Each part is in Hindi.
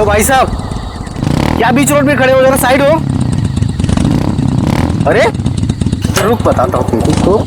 हेलो भाई साहब, क्या बीच रोड पे खड़े हो, जरा साइड हो। अरे रुक, बताता हूँ तुमको।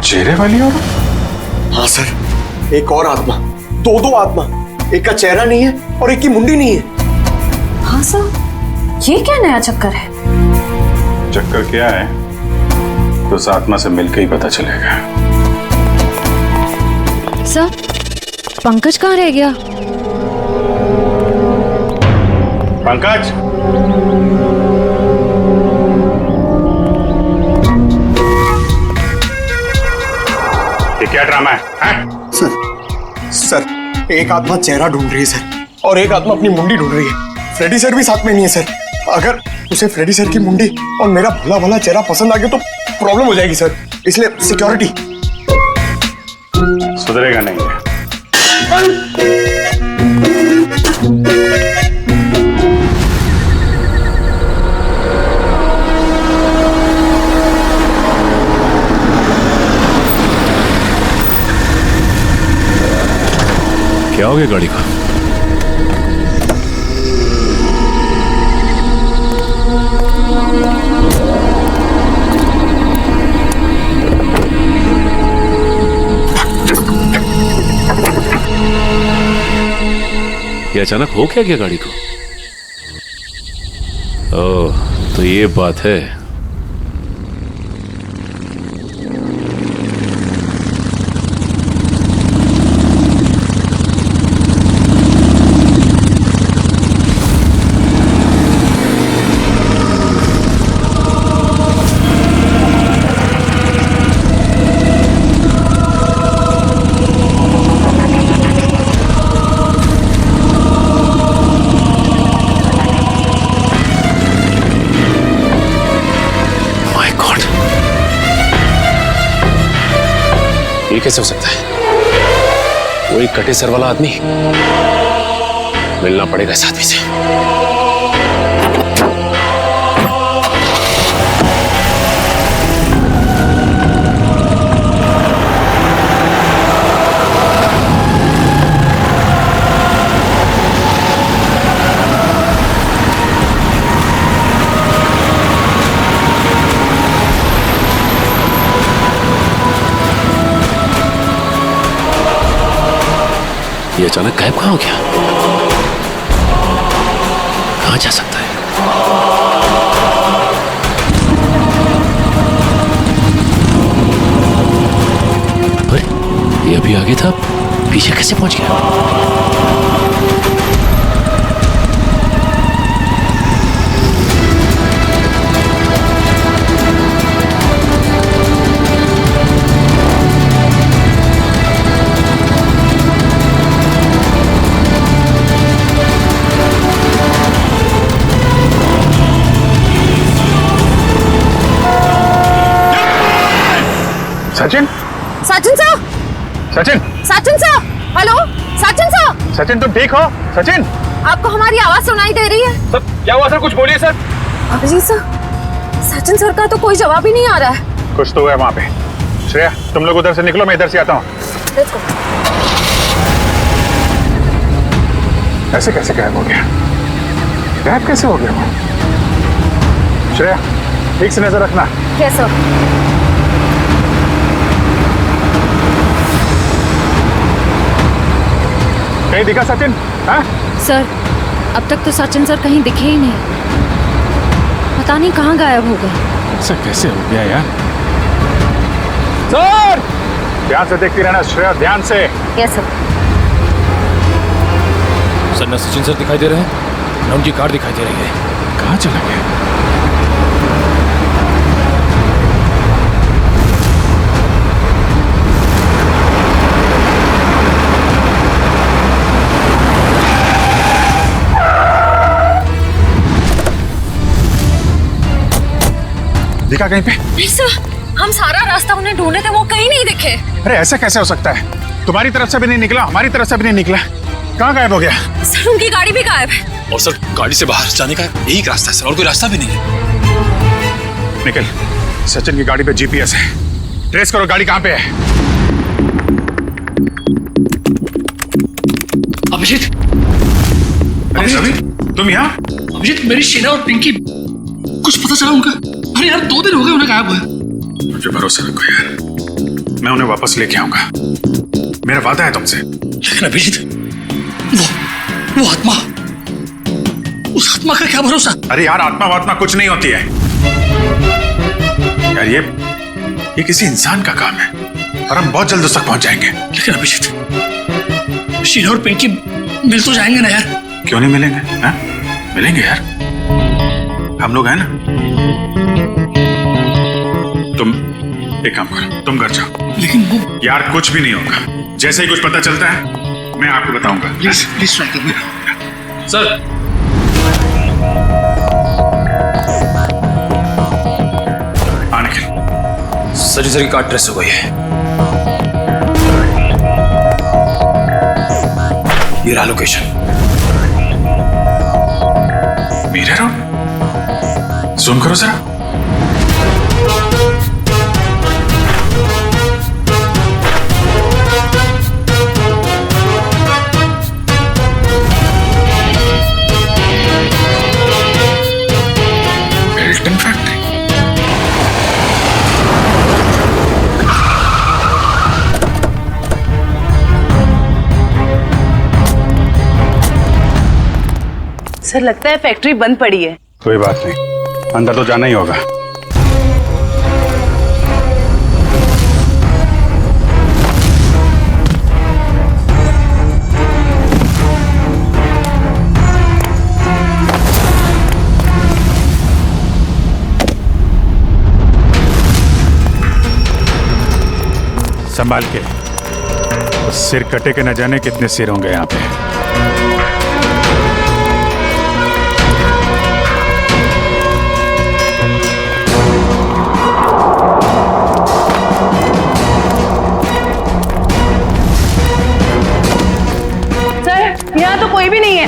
चेहरे वाली और? हाँ सर, एक और आत्मा, दो आत्मा, एक का चेहरा नहीं है और एक की मुंडी नहीं है। हाँ सर, ये क्या नया चक्कर है? चक्कर क्या है तो उस आत्मा से मिलकर ही पता चलेगा। सर, पंकज कहाँ रह गया? पंकज, ये क्या ड्रामा है? सर एक आत्मा चेहरा ढूंढ रही है सर, और एक आत्मा अपनी मुंडी ढूंढ रही है। फ्रेडी सर भी साथ में नहीं है सर। अगर उसे फ्रेडी सर की मुंडी और मेरा भला भला चेहरा पसंद आ गया तो प्रॉब्लम हो जाएगी सर, इसलिए सिक्योरिटी। सुधरेगा नहीं है। क्या हो गया गाड़ी का? ये अचानक हो क्या गया गाड़ी को? ओह, तो ये बात है। ये कैसे हो सकता है? वो एक कटे सर वाला आदमी, मिलना पड़ेगा इस आदमी से। ये अचानक गायब कहाँ हो गया? कहाँ जा सकता है? अरे ये अभी आगे था, पीछे कैसे पहुंच गया? Sachin, Sachin sir, Sachin, Sachin sir, hello, Sachin sir. Sachin तुम ठीक हो? सचिन, आपको हमारी आवाज सुनाई दे रही है? सर क्या हुआ सर? कुछ बोलिए sir. Abhijit sir, Sachin sir का तो कोई जवाब ही नहीं आ रहा है। कुछ तो हुआ है वहां पे। श्रेया तुम लोग उधर से निकलो, मैं इधर से आता हूँ। ऐसे कैसे गायब हो गया? गायब कैसे हो गया वो? श्रेया ठीक से नजर रखना। Yes sir. कहीं दिखा सचिन? हाँ सर, अब तक तो सचिन सर कहीं दिखे ही नहीं, पता नहीं कहाँ गायब हो गए। ऐसा कैसे हो गया यार? सर ध्यान से देखती रहना श्रेया, ध्यान से। Yes sir. सर न सचिन सर दिखाई दे रहे हैं, न उनकी कार दिखाई दे रही है। कहाँ चला गया? दिखा कहीं पे? नहीं सर, हम सारा रास्ता उन्हें ढूंढे थे, वो कहीं नहीं दिखे। अरे ऐसा कैसे हो सकता है? तुम्हारी तरफ से भी नहीं निकला, हमारी तरफ से भी नहीं निकला, कहाँ गायब हो गया? सर उनकी गाड़ी भी गायब है। और सर गाड़ी से बाहर जाने का यही एक रास्ता है सर, और कोई रास्ता भी नहीं है। निकल, सचिन की गाड़ी पे जीपीएस है, ट्रेस करो गाड़ी कहाँ पे है। अभिजीत, अरे सभी तुम यहाँ? अभिजीत, मेरी शीना और पिंकी, कुछ पता चला उनका? अरे यार 2 दिन हो गए उन्हें गायब हुए। मुझे भरोसा रखो यार, मैं उन्हें वापस लेके आऊंगा, मेरा वादा है तुमसे। लेकिन अभिजीत, वो आत्मा, उस आत्मा का क्या भरोसा? अरे यार आत्मा वात्मा कुछ नहीं होती है यार, ये किसी इंसान का काम है और हम बहुत जल्द उस तक पहुंच जाएंगे। लेकिन अभिजीत, शीना और पिंकी मिल तो जाएंगे ना यार? क्यों नहीं मिलेंगे? हाँ? मिलेंगे यार, हम लोग हैं ना। तुम एक काम करो, तुम घर जाओ। लेकिन वो यार कुछ भी नहीं होगा, जैसे ही कुछ पता चलता है मैं आपको बताऊंगा। प्लीज ट्राई करना सर आने के सचिन सर की कार ट्रेस हो गई है। ये रहा लोकेशन। मीरा रोड, जूम करो जरा। Belton factory. सर लगता है फैक्ट्री बंद पड़ी है। कोई बात नहीं, अंदर तो जाना ही होगा। संभाल के, सिर कटे के न जाने कितने सिर होंगे यहाँ पे। यहाँ तो कोई भी नहीं है।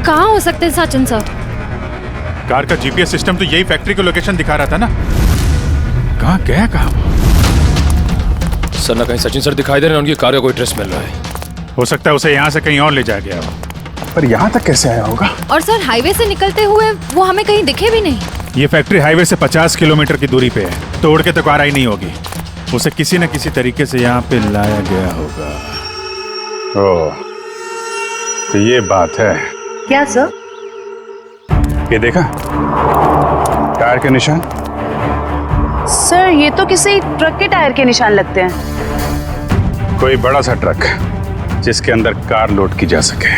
कहाँ हो सकते हैं सचिन सर? कार का जीपीएस सिस्टम तो यही फैक्ट्री को लोकेशन दिखा रहा था ना। कहाँ गया कहाँ? सर ना कहीं सचिन सर दिखाई दे रहे हैं, उनकी कार का कोई ट्रेस मिल रहा है। हो सकता है उसे यहाँ से कहीं और ले जाया गया हो, पर यहाँ तक कैसे आया होगा? और सर हाईवे से निकलते हुए वो हमें कहीं दिखे भी नहीं। ये फैक्ट्री हाईवे से 50 किलोमीटर की दूरी पे है, तोड़ के तो कार आई नहीं होगी। उसे किसी न किसी तरीके से यहाँ पे लाया गया होगा। ओह, तो ये बात है। क्या सर? ये देखा टायर के निशान? सर ये तो किसी ट्रक के टायर के निशान लगते हैं। कोई बड़ा सा ट्रक जिसके अंदर कार लोड की जा सके।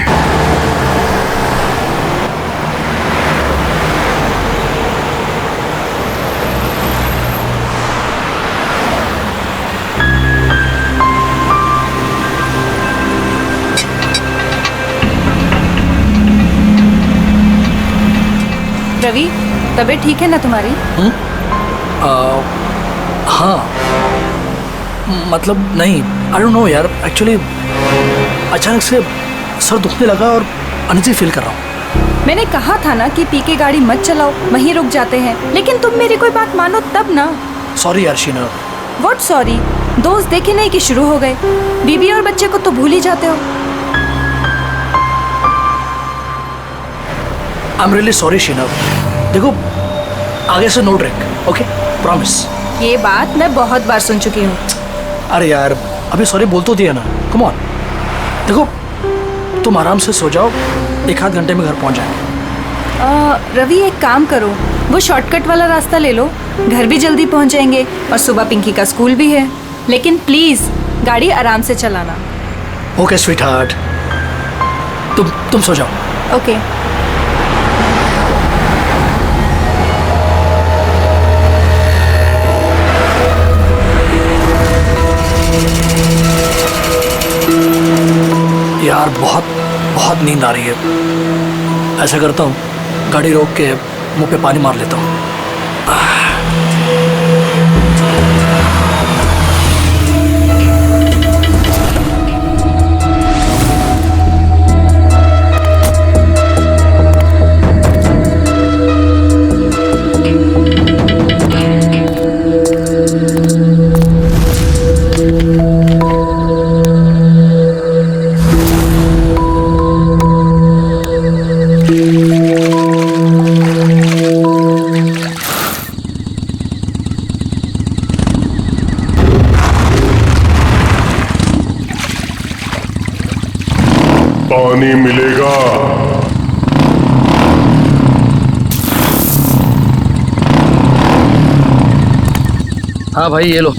रवि, तबीयत ठीक है ना तुम्हारी? हाँ, मतलब नहीं, आई डोंट नो यार, एक्चुअली अचानक से सर दुखने लगा और अनइजी फील कर रहा हूँ। मैंने कहा था ना कि पी के गाड़ी मत चलाओ, वहीं रुक जाते हैं, लेकिन तुम मेरी कोई बात मानो तब ना। सॉरी यार शीना। What sorry? दोस्त देखे नहीं कि शुरू हो गए। बीबी और बच्चे को तो भूल ही जाते हो। I am really sorry Sheena. देखो आगे से नो ड्रिंक, ओके? प्रॉमिस। ये बात मैं बहुत बार सुन चुकी हूँ। अरे यार अभी सॉरी बोल तो दिया ना, कम ऑन। देखो तुम आराम से सो जाओ, 1-8 घंटे में घर पहुंच जाएंगे। रवि एक काम करो, वो शॉर्टकट वाला रास्ता ले लो, घर भी जल्दी पहुंच जाएंगे और सुबह पिंकी का स्कूल भी है। लेकिन प्लीज गाड़ी आराम से चलाना। ओके स्वीट हार्ट, तुम सो जाओ। ओके। यार बहुत नींद आ रही है। ऐसा करता हूँ गाड़ी रोक के मुंह पे पानी मार लेता हूँ, पानी मिलेगा। हाँ भाई ये लो।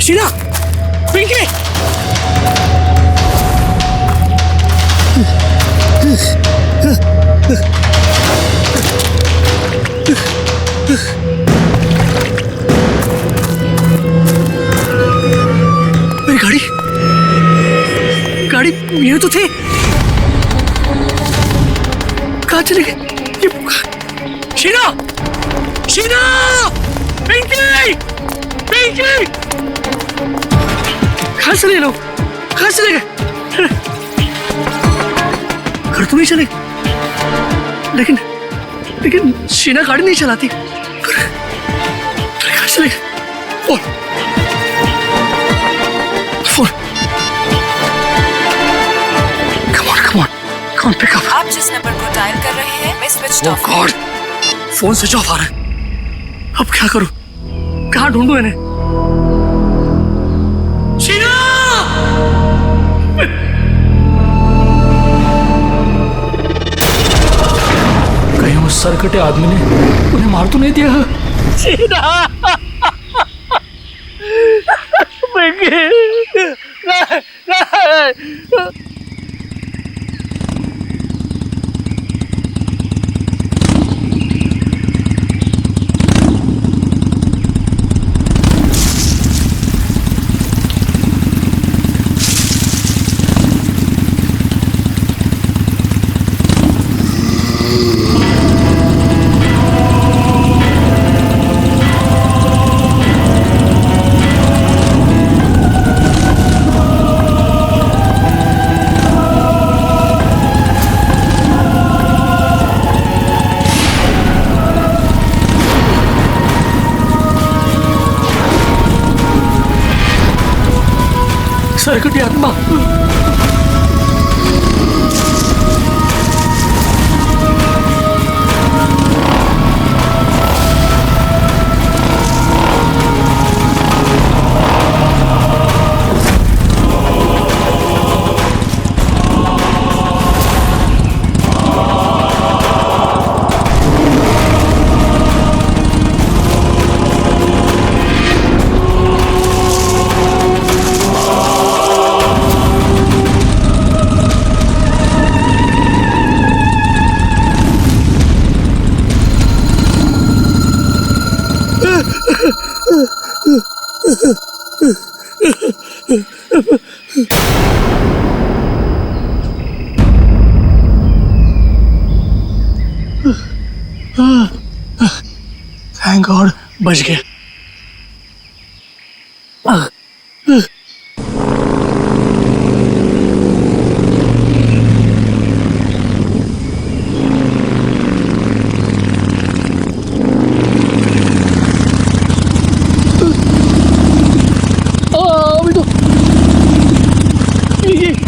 शीला, पिंकी, मेरी गाड़ी, गाड़ी ये तो थे, कहाँ चले गए? शीला, शीला, पिंकी, पिंकी, कहाँ चले लोग? कहाँ चले गए? घर तो नहीं चले, लेकिन लेकिन शीना गाड़ी नहीं चलाती। कहाँ चले गए? Phone, phone, come on, come on, come on, pick up. आप जिस नंबर को डायल कर रहे हैं मैं switch off. God, phone switch off आ रहा है। अब क्या करूं? कहाँ ढूंढूं इन्हें? शीना! कहीं उस सरकटे आदमी ने उन्हें मार तो नहीं दिया? शीना! सरकटी आत्मा, थैंक गॉड बच गया।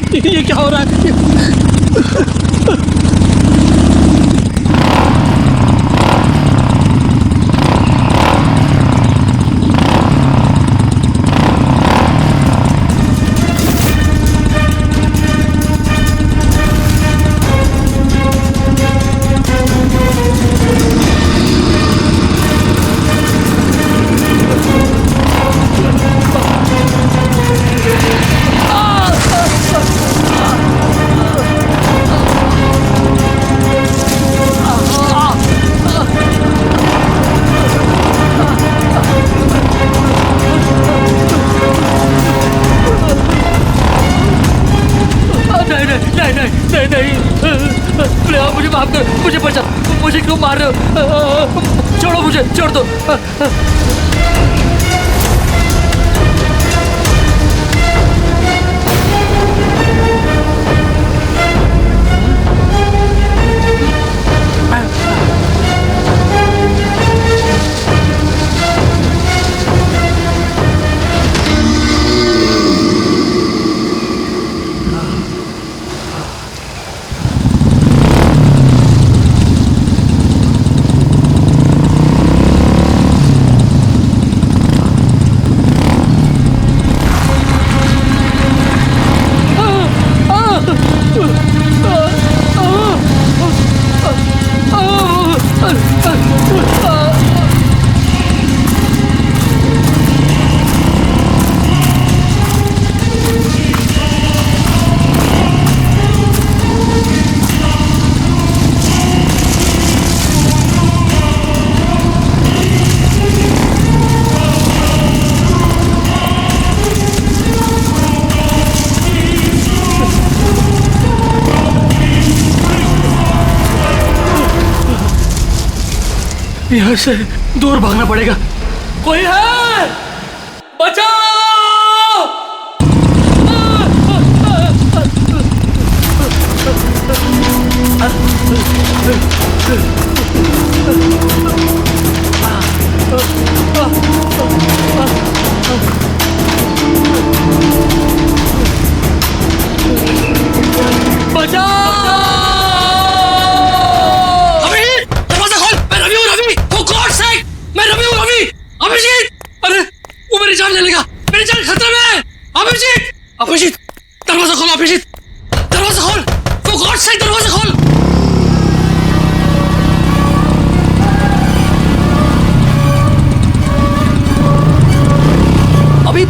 अभी तो ये क्या हो रहा है? नहीं, आप मुझे माफ करो, मुझे बचा, मुझे क्यों मार रहे हो? छोड़ो मुझे, छोड़ दो। यहाँ से दूर भागना पड़ेगा। कोई है? बचाओ! अभिजीत, दरवाजा खोल। अभिजीत, दरवाजा खोल। For God's sake, दरवाजा खोल। अभी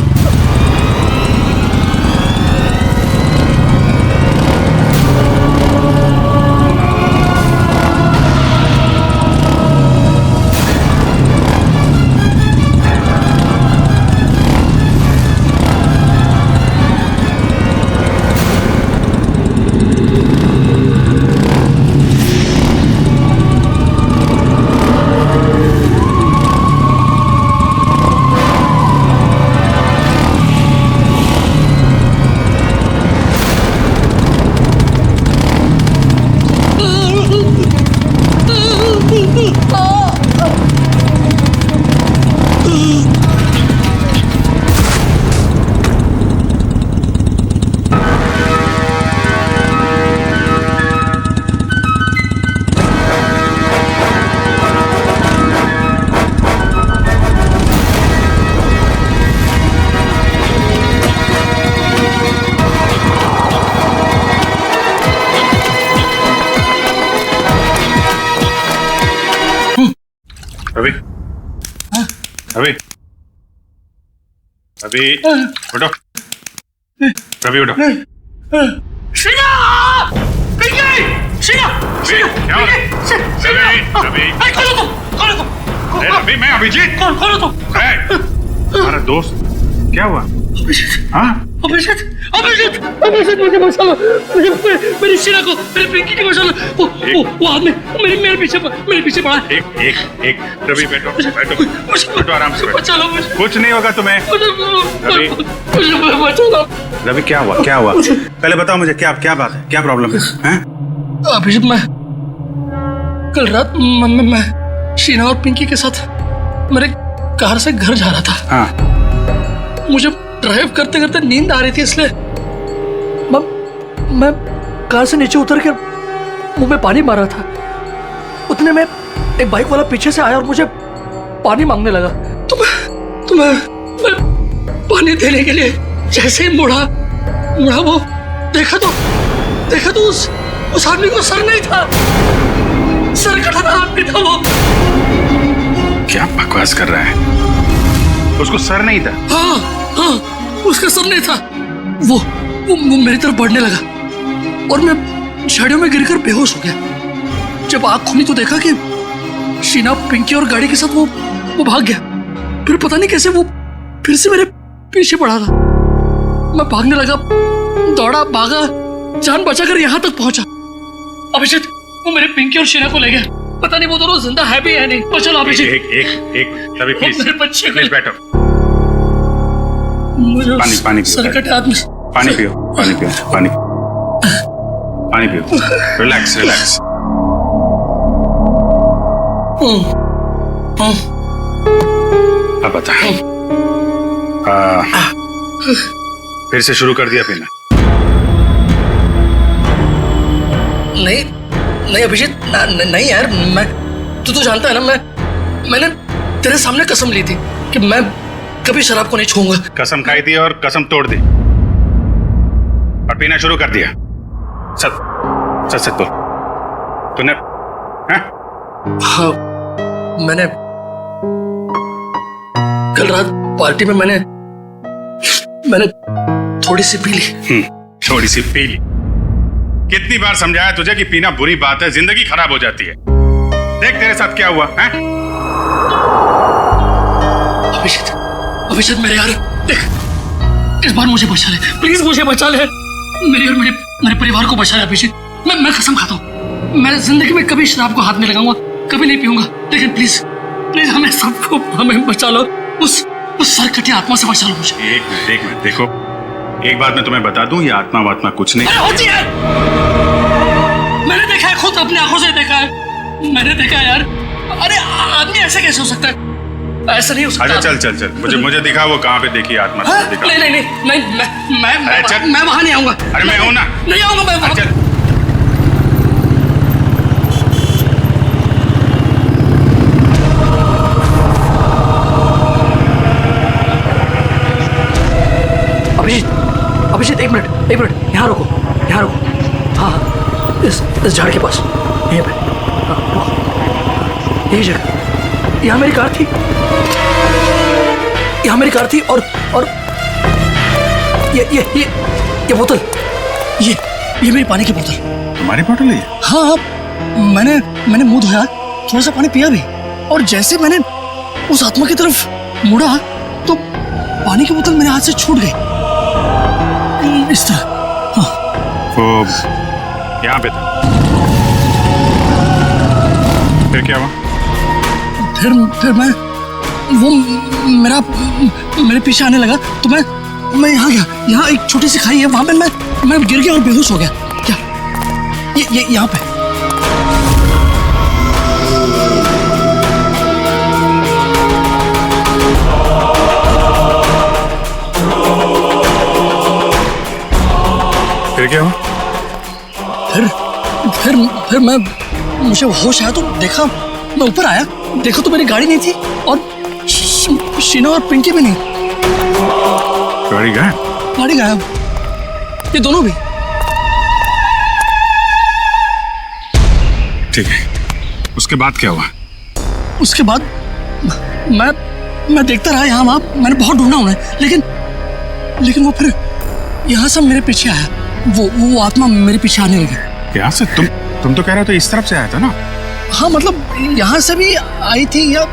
अभी अभी अभी उठो, अभी उठो। शीला! पिंकी! शीला! क्या हो रहा है? अभी खोलो तुम! अभी मैं अभिजीत। खोलो तुम! दोस्त, क्या हुआ? हाँ? अभिषेक अभिषेक अभिषेक मुझे बचा लो, मुझे मेरी शीना को, मेरी पिंकी को बचा लो। वो आदमी मेरे पीछे पड़ा है। एक रवि, बैठो आराम से, बचा लो मुझे। कुछ नहीं होगा तुम्हें। रवि, बचा लो। रवि क्या हुआ? पहले बताओ मुझे, क्या बात है, क्या प्रॉब्लम है? अभिषेक, मैं कल रात मैं शीना और पिंकी के साथ मेरे कार से घर जा रहा था। हाँ। मुझे ड्राइव करते करते नींद आ रही थी, इसलिए मैं कार से नीचे उतर कर मुंह में पानी मार रहा था। उतने में एक बाइक वाला पीछे से आया और मुझे पानी मांगने लगा। तो मैं पानी देने के लिए जैसे ही मुड़ा वो देखा तो उस आदमी को सर नहीं था, सर कटा आदमी था वो। क्या बकवास कर रहा है? उसको सर नहीं था? हाँ, उसका सर नहीं था। वो मेरी तरफ बढ़ने लगा और मैं झाड़ियों में गिरकर बेहोश हो गया। जब आँख खुली तो देखा कि शीना, पिंकी और गाड़ी के साथ वो भाग गया। फिर पता नहीं कैसे वो फिर से मेरे पीछे पड़ा था। मैं भागने लगा, दौड़ा, भागा, जान बचाकर यहाँ तक पहुंचा। अभिषेक, वो मेरे पिंकी और शीना को ले गया। पता नहीं वो दोनों जिंदा है भी है नहीं। और चलो अभिषेक, एक रवि, मेरे बच्चे प्लीज बैठो। पानी पियो। सरकट आदमी, पानी पियो। रिलैक्स। अब बता, फिर से शुरू कर दिया पीना? नहीं अभिषेक, नहीं यार। मैं तू तो जानता है ना, मैंने तेरे सामने कसम ली थी कि मैं कभी शराब को नहीं छूऊंगा। कसम खाई थी और कसम तोड़ दी और पीना शुरू कर दिया। सच बोल, तूने? हाँ, मैंने कल रात पार्टी में मैंने थोड़ी सी पी ली। थोड़ी सी पी ली? कितनी बार समझाया तुझे कि पीना बुरी बात है, जिंदगी खराब हो जाती है। देख तेरे साथ क्या हुआ है? अभिषेक मेरे यार, देख, इस बार मुझे बचा ले, प्लीज मुझे बचा ले। मेरे और मेरे परिवार को बचा ले अभिषेक। मैं कसम खाता हूँ, मैं जिंदगी में कभी शराब को हाथ नहीं लगाऊंगा, कभी नहीं पीऊंगा। लेकिन प्लीज हमें बचा लो। उस सरकटी आत्मा से बचा लो मुझे। एक मिनट देखो, एक बात मैं तुम्हें बता दूं, ये आत्मा वात्मा कुछ नहीं होती है। मैंने देखा है, खुद अपनी आंखों से देखा है। मैंने देखा है यार। अरे आदमी ऐसे कैसे हो सकता है? ऐसा नहीं हो सकता। अच्छा चल, मुझे दिखा वो कहाँ पे देखी आत्मा। नहीं, मैं वहां नहीं आऊंगा। अरे मैं हूं ना। नहीं आऊंगा मैं वहां। अभिषेक, एक मिनट, यहाँ रुको। हाँ, इस झाड़ के पास, यहीं पे। हाँ, रुको, यही जगह। यहाँ मेरी कार थी और ये बोतल, ये मेरी पानी की बोतल। तुम्हारी बोतल है? हाँ, मैंने मुंह धोया, थोड़ा सा पानी पिया भी, और जैसे मैंने उस आत्मा की तरफ मुड़ा तो पानी की बोतल मेरे हाथ से छूट गई, इस तरह। हाँ। वो यहाँ पे था? फिर क्या हुआ? फिर वो मेरे पीछे आने लगा तो मैं यहाँ गया। यहाँ एक छोटी सी खाई है, वहां पे मैं गिर गया और बेहोश हो गया। क्या ये यहाँ पे? फिर क्या हुआ? फिर मुझे होश आया तो देखा, मैं ऊपर आया, देखा तो मेरी गाड़ी नहीं थी और शीना और पिंकी भी नहीं। गाड़ी गायब? ये दोनों भी। ठीक है, उसके बाद क्या हुआ? उसके बाद मैं देखता रहा यहाँ वहां, मैंने बहुत ढूंढा उन्हें, लेकिन वो फिर यहाँ से मेरे पीछे आया। वो आत्मा मेरे पीछे आने लगी। यहाँ से? तुम तो कह रहे हो तो इस तरफ से आया था ना? हाँ, मतलब यहाँ से भी आई थी या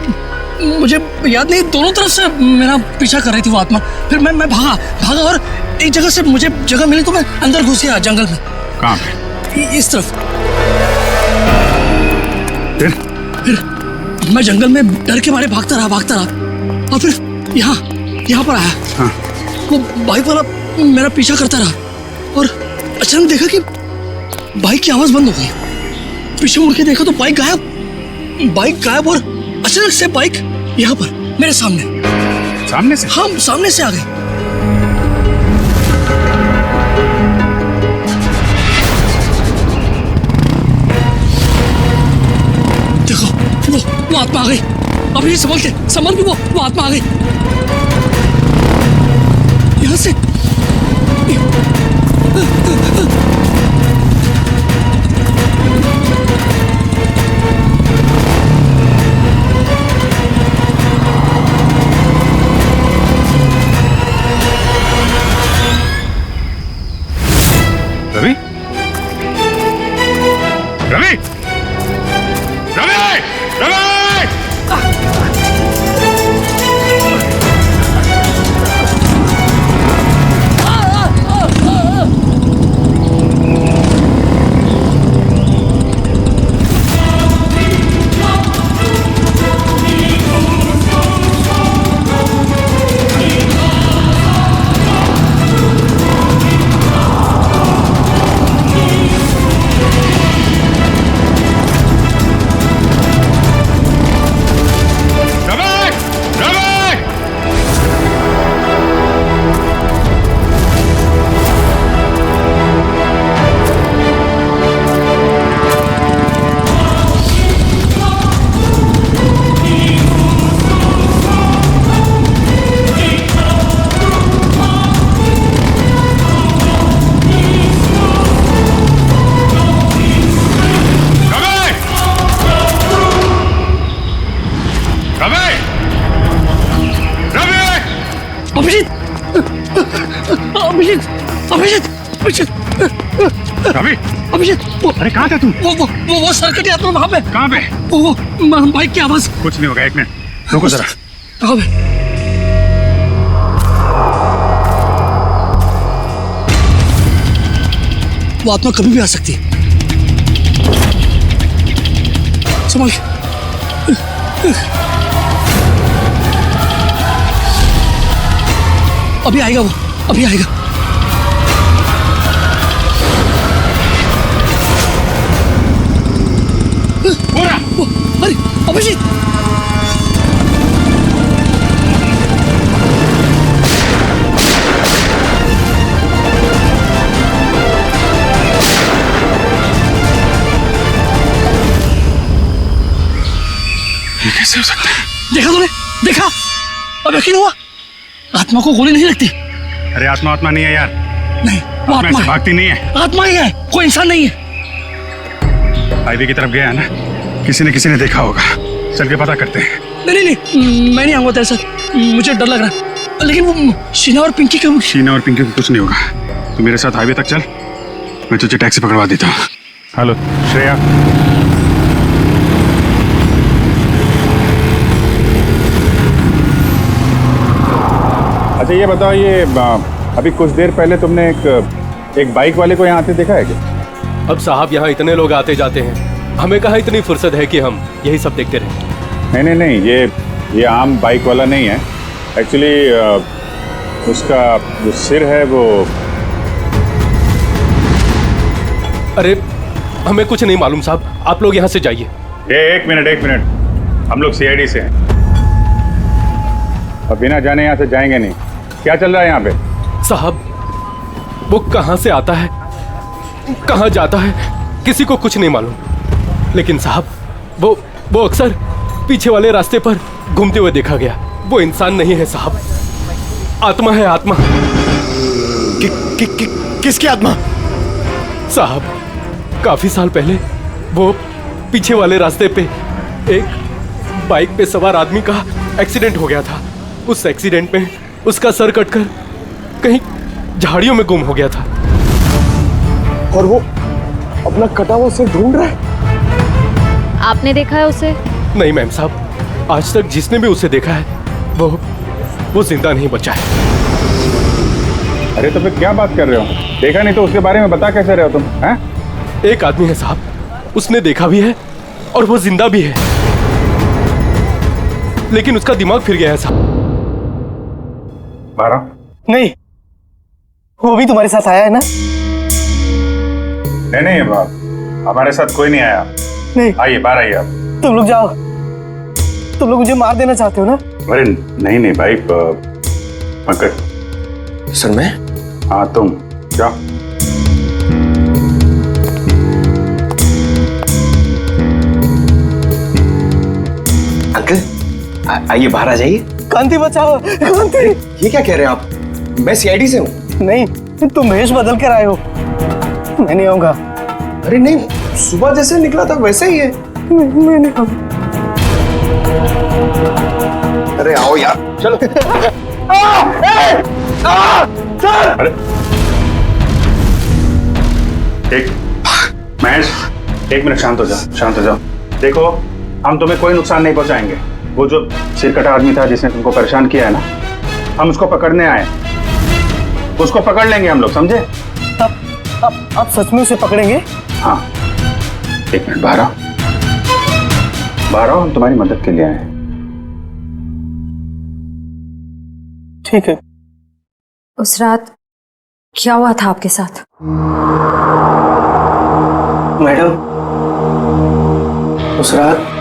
मुझे याद नहीं, दोनों तरफ से मेरा पीछा कर रही थी वो आत्मा। फिर मैं भागा और एक जगह से मुझे जगह मिली तो मैं अंदर घुस गया जंगल में। कहाँ पे? इस तरफ। फिर मैं जंगल में डर के मारे भागता रहा और फिर यहाँ पर आया। हाँ। वो बाइक वाला मेरा पीछा करता रहा और अचानक देखा कि बाइक की आवाज बंद हो गई। पीछे मुड़ के देखा तो बाइक गायब और अचानक से बाइक यहाँ पर मेरे सामने से। हाँ, सामने से आ गई। देखो वो आत्मा आ गई। अभी संभल के वो आत्मा आ गई यहाँ से। रवि, रवि, रवि, रवि! अभिषेक, अरे कहाँ था तू? वो सर्किट यात्रा वहाँ पे। कहाँ पे? वो बाइक की आवाज। कुछ नहीं होगा, एक मिनट रुको जरा। कहाँ पे? वो आत्मा कभी भी आ सकती है। संभाल के। अभी आएगा वो, अभी आएगा। अरे अभिषेक, ये कैसे हो सकता है? देखा तूने? देखा? अब यकीन हुआ? आत्मा को गोली नहीं लगती। अरे आत्मा नहीं है यार। नहीं, वो आत्मा है। भागती नहीं है। आत्मा ही है, कोई इंसान नहीं है। हाईवे की तरफ गया है ना, किसी ने देखा होगा। चल के पता करते हैं। नहीं, मैं नहीं आऊंगा तेरे साथ, मुझे डर लग रहा है। लेकिन वो शीना और पिंकी को कुछ नहीं होगा। तू मेरे साथ हाईवे तक चल, मैं तुझे टैक्सी पकड़वा देता हूँ। हेलो श्रेया। अच्छा ये बताओ, ये अभी कुछ देर पहले तुमने एक बाइक वाले को यहाँ आते देखा है क्या? अब साहब यहाँ इतने लोग आते जाते हैं, हमें कहाँ इतनी फुर्सत है कि हम यही सब देखते रहें। नहीं, ये आम बाइक वाला नहीं है। एक्चुअली उसका जो सिर है वो। अरे हमें कुछ नहीं मालूम साहब, आप लोग यहाँ से जाइए। एक मिनट, हम लोग सीआईडी से हैं और बिना जाने यहाँ से जाएंगे नहीं। क्या चल रहा है यहाँ पे? साहब वो कहाँ से आता है, कहाँ जाता है, किसी को कुछ नहीं मालूम। लेकिन साहब वो अक्सर पीछे वाले रास्ते पर घूमते हुए देखा गया। वो इंसान नहीं है साहब, आत्मा है, आत्मा। किसकी आत्मा? साहब काफी साल पहले वो पीछे वाले रास्ते पे एक बाइक पे सवार आदमी का एक्सीडेंट हो गया था। उस एक्सीडेंट में उसका सर कटकर कहीं झाड़ियों में गुम हो गया था। और वो अपना कटा हुआ सिर ढूंढ रहा है। आपने देखा है उसे? नहीं मैम साहब, आज तक जिसने भी उसे देखा है वो जिंदा नहीं बचा है। अरे तो फिर क्या बात कर रहे हो? देखा नहीं तो उसके बारे में बता कैसे रहे हो तुम? हैं? एक आदमी है साहब, उसने देखा भी है और वो जिंदा भी है, लेकिन उसका दिमाग फिर गया है साहब। 12 नहीं, वो भी तुम्हारे साथ आया है ना? नहीं हमारे साथ कोई नहीं आया। नहीं, आइए बाहर आइए आप। तुम लोग जाओ। तुम लोग मुझे मार देना चाहते हो ना? अरे नहीं भाई, पंकज। सर मैं? हाँ तुम जाओ। अंकल आइए बाहर आ जाइए। कांति बचाओ, कांति। ये क्या कह रहे हैं आप? मैं सीआईडी से हूँ। नहीं, तुम भेष बदल कर आए हो। मैं नहीं आऊंगा। अरे नहीं, सुबह जैसे निकला था वैसे ही है। मैं नहीं आऊंगा। अरे आओ यार, चलो। अरे एक महेश, 1 मिनट शांत हो जाओ, शांत हो जाओ। देखो, हम तुम्हें कोई नुकसान नहीं पहुंचाएंगे। वो जो सिरकटा आदमी था जिसने तुमको परेशान किया है ना, हम उसको पकड़ने आए। उसको पकड़ लेंगे हम लोग, समझे? आप सच में उसे पकड़ेंगे? हाँ। 1 मिनट बाहर आओ, हम तुम्हारी मदद के लिए आए हैं। ठीक है। उस रात क्या हुआ था आपके साथ? मैडम, उस रात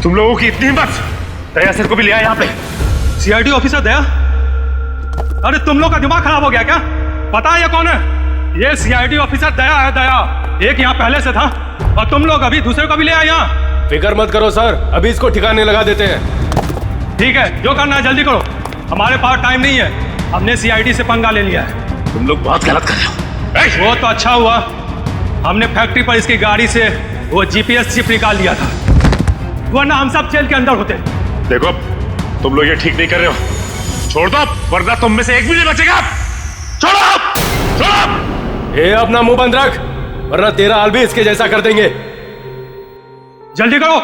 तुम लोगों की इतनी हिम्मत, दया सर को भी ले आया यहाँ पे। सीआईडी ऑफिसर दया? अरे तुम लोग का दिमाग खराब हो गया क्या? पता है ये कौन है? ये सीआईडी ऑफिसर दया है, दया। एक यहाँ पहले से था और तुम लोग अभी दूसरे को भी ले आए यहाँ। फिक्र मत करो सर, अभी इसको ठिकाने लगा देते हैं। ठीक है, जो करना है जल्दी करो, हमारे पास टाइम नहीं है। हमने सीआईडी से पंगा ले लिया है। तुम लोग बहुत गलत कर रहे हो। वो तो अच्छा हुआ हमने फैक्ट्री पर इसकी गाड़ी से वो जीपीएस चिप निकाल लिया था, वरना हम सब जेल के अंदर होते। देखो तुम लोग ये ठीक नहीं कर रहे हो, छोड़ दो वरना तुम में से एक भी नहीं बचेगा। छोड़ो, छोड़ो। ये अपना मुंह बंद रख, वरना तेरा हाल भी इसके जैसा कर देंगे। जल्दी करो।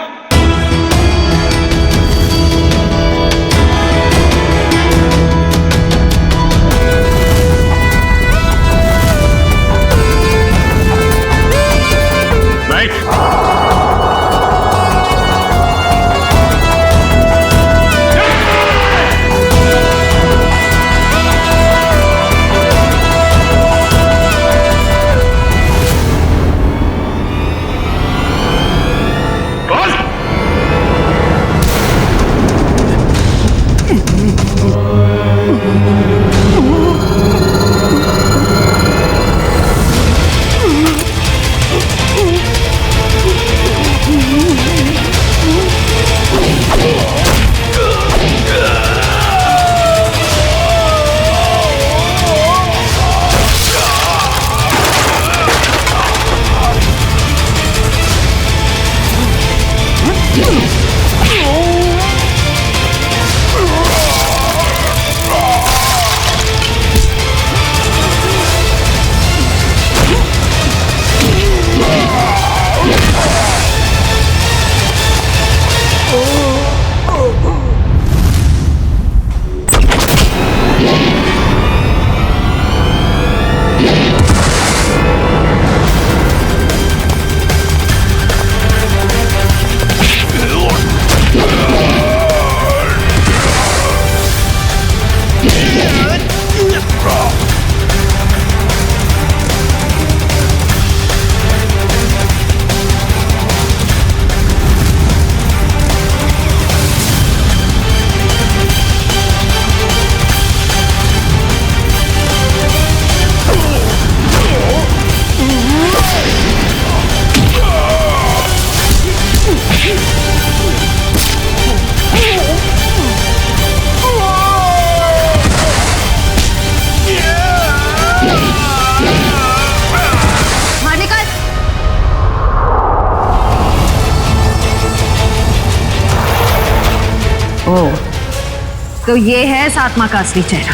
तो ये है इस आत्मा का असली चेहरा।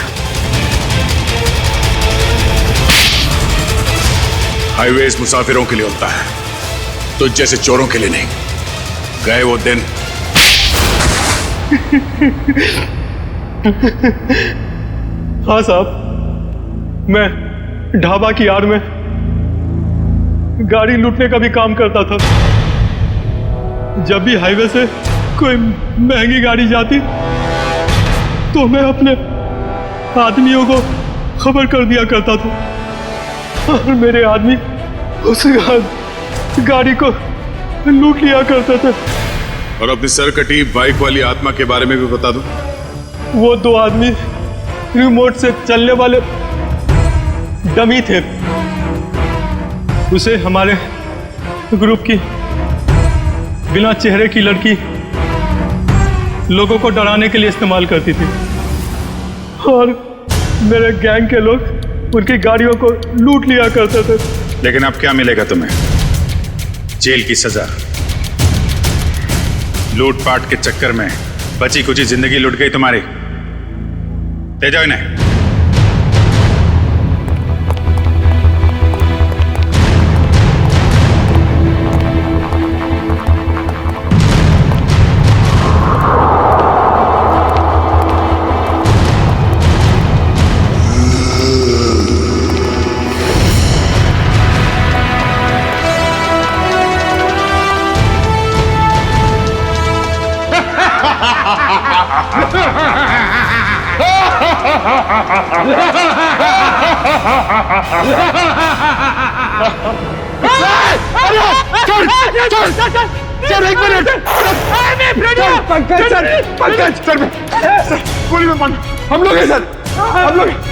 हाईवेज मुसाफिरों के लिए होता है, तो जैसे चोरों के लिए नहीं। गए वो दिन। हाँ साहब, मैं ढाबा की आड़ में गाड़ी लूटने का भी काम करता था। जब भी हाईवे से कोई महंगी गाड़ी जाती तो मैं अपने आदमियों को खबर कर दिया करता था और मेरे आदमी उस गाड़ी को लूट लिया करते थे। और अपनी सरकटी बाइक वाली आत्मा के बारे में भी बता दो। वो दो आदमी रिमोट से चलने वाले डमी थे। उसे हमारे ग्रुप की बिना चेहरे की लड़की लोगों को डराने के लिए इस्तेमाल करती थी और मेरे गैंग के लोग उनकी गाड़ियों को लूट लिया करते थे। लेकिन अब क्या मिलेगा तुम्हें? जेल की सजा। लूटपाट के चक्कर में बची कुची जिंदगी लुट गई तुम्हारी। ले जाओ इन्हें। सर एक मिनट पंकज सर गोली में बंद हम लोग हैं सर हम लोग